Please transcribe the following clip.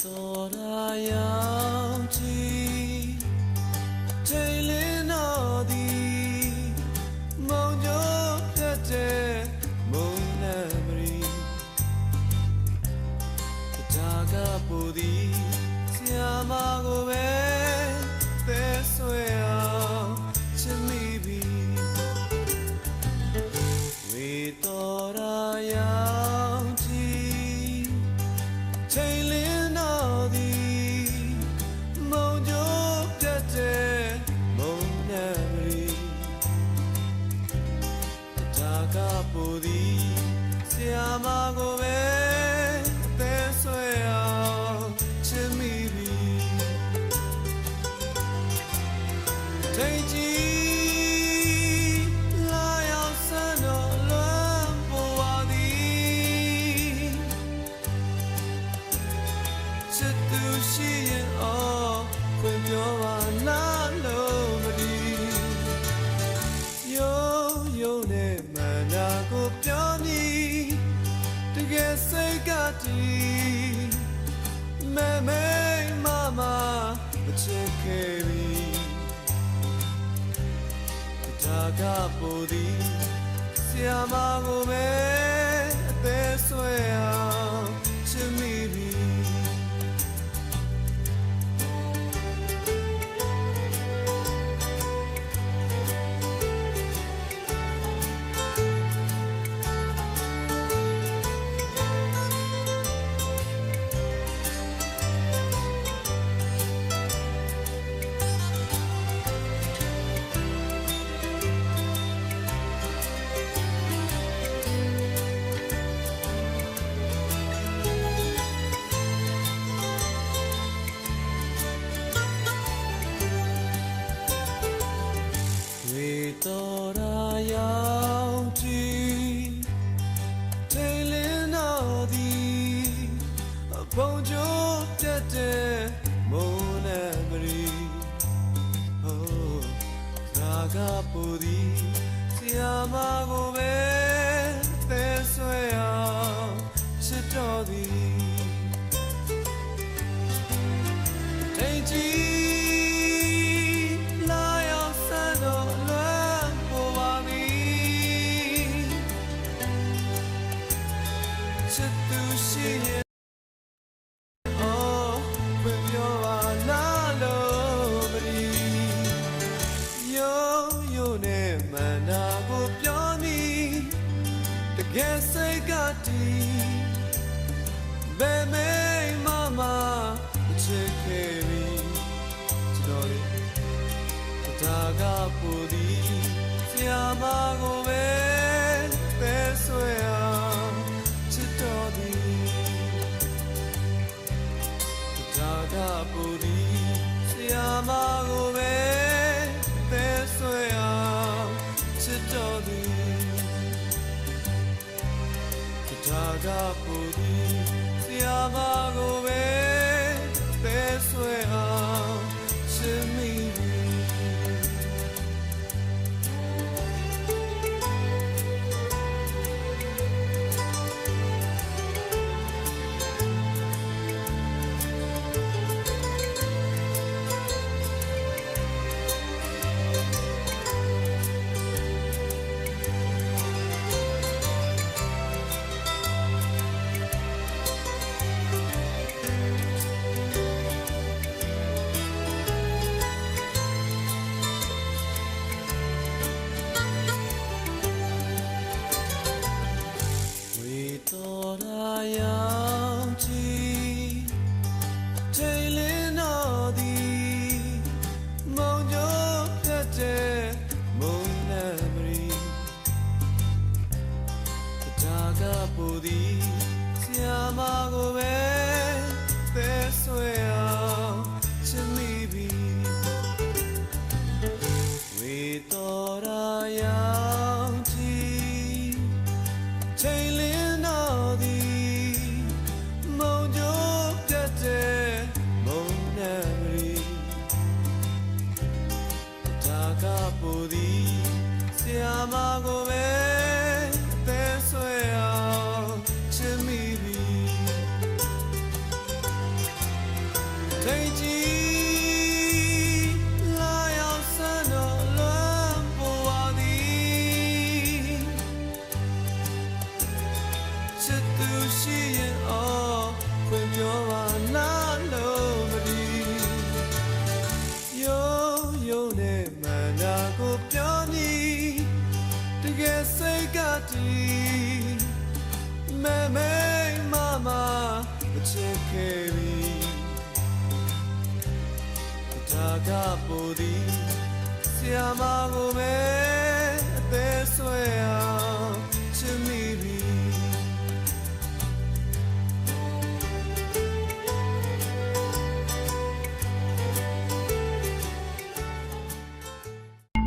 တော်ရာရောက်ချီချိန်လင်းတော်သည်မုံကြိုးပြတ်တဲ့မုံနံမရီဒါကပူသည်ဆရာမကိုပဲပဲဆွဲအောင်ချစ်မိပြီဝေတော်ရာရောက်ချီချိန်လင်းတော်သည်မုံကြိုးပြတ်တဲ့မုံနံမရီဒါကပူသည်ဆရာမကိုပဲပဲဆွဲအောင်ချစ်မိပြီထိတ်ကြီးလာရောက်ဆန်းတော်လွမ်းပေါ်ပါသည်ချစ်သူရှိရင်အော်ခွင့်ပြောပါလားလို့မဒီရိုးရိုးနဲ့မန္တာကိုပြောနေတကယ်စိတ်ကတည်းမဲမဲမမမချစ်ခဲ့ပြီဒါကပူသည်ဆရာမကိုပဲအသေးဆွဲအောင်ချစ်မိပြီတော်ရာရောက်ချီထိန်လင်းတော်သည်ဘုံကြိုးတက်တဲ့မုံနံမရီဒါကပူသည်ဆရာမကိုပဲပဲဆွဲအောင်ချစ်တော်သည်ထိန်ကြီးချစ်သူရှိရင်အော်ဘယ်ပြောပါလားလို့မဒီရိုးရိုးနဲ့မန္တာကိုပြောနေတကယ်စိတ်ကတည်းဘယ်မဲမမချစ်ခဲ့ပြီကျွန်တော်လေဒါကပူသည်ဆရာမကိုပဲပဲဆွဲအောင်တော်သည်ဒါကပူသည်ဆရာမကိုပဲပဲဆွဲအောင်ချစ်တော်သည်ဒါကပူသည်ဆရာမကိုပဲပဲဆွဲအောင်ချစ်မိပြီတော်ရာရောက်ချီချိန်လင်းတော်သည်မုံကြိုးပြတ်တဲ့မုံနံမရီဒါကပူသည်ဆရာမကိုပဲပဲဆွဲအောင်ချစ်မိပြီဝေတော်ရာရောက်ချီချိန်လင်းတော်သည်မုံကြိုးပြတ်တဲ့မုံနံမရီဒါကပူသည်ဆရာမကိုပဲပဲဆွဲအောင်ချစ်မိပြီ ချစ်သူရှိရင်အော်ခွင့်ပြောပါနာလို့မဒီယုံနဲ့မနာကိုပြောမိတကယ်စိတ်ကတည်းမဲမမချစ်ခဲ့ပြီဒါကပိုသည်ဆရာမကိုပဲ